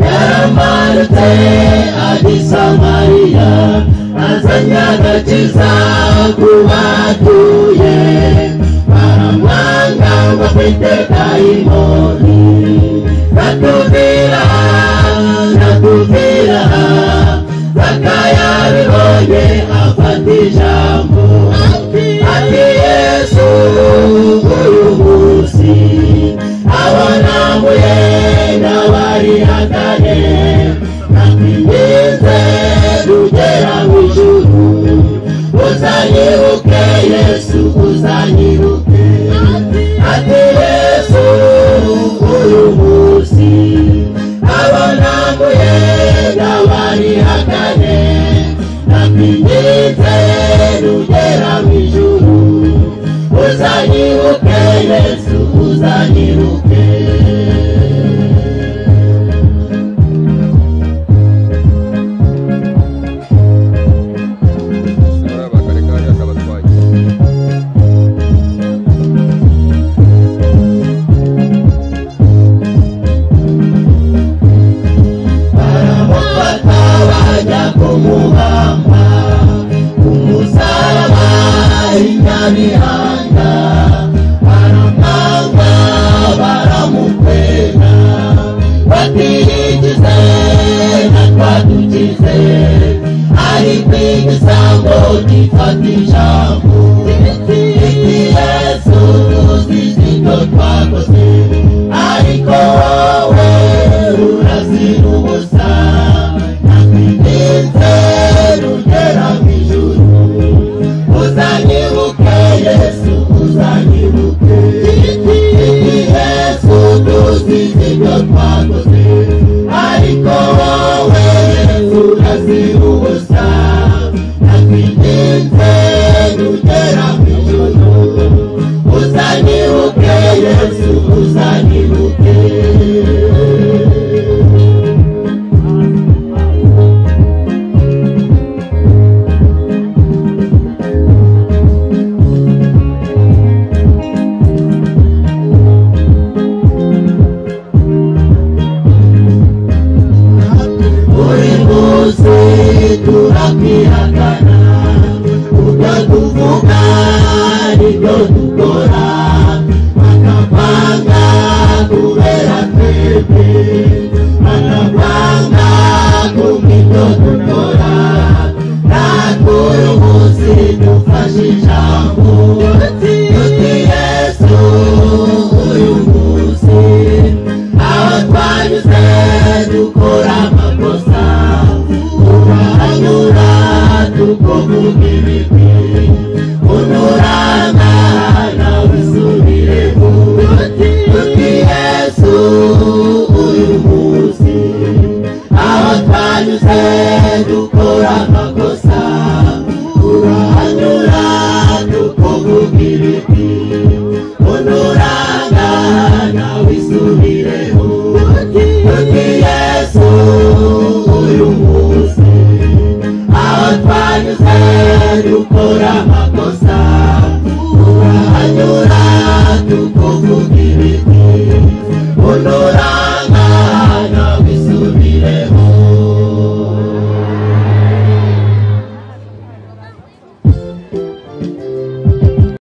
yaramanutse adi Samariya azanye agakiza ku batuye baramwanga bafite dayimoni natubwira Zakayo abibonye afata ijambo ati Yesu uyu munsi abona muyenda barihakane nakwinginze rugera mu ijuru uzanyibuke Yesu uzanyibuke ati Yesu uyu munsi abona muyenda barihakane nakwinginze rugera mu ijuru uzanyibuke Yesu uzanyibuke baramufata bajya kumuhamba umusaraba inyabihanga baramwanga baramukwena batirigize natwadukize ariko igisambo gifata ijambo iti Yesu tuzizi ibyo twakoze ariko wowe urazira ubusa nakwinginze rugera mu ijuru uzanyibuke Yesu uzanyibuke iti Yesu tuzizi ibyo twakoze ariko wowe urazira ubusa nakwinginze rugera mu ijuru uzanyibuke Yesu uzanyibuke buri munsi turakwihakana ubwo tuvuga nibyo dukora bakavanga kubera twebwe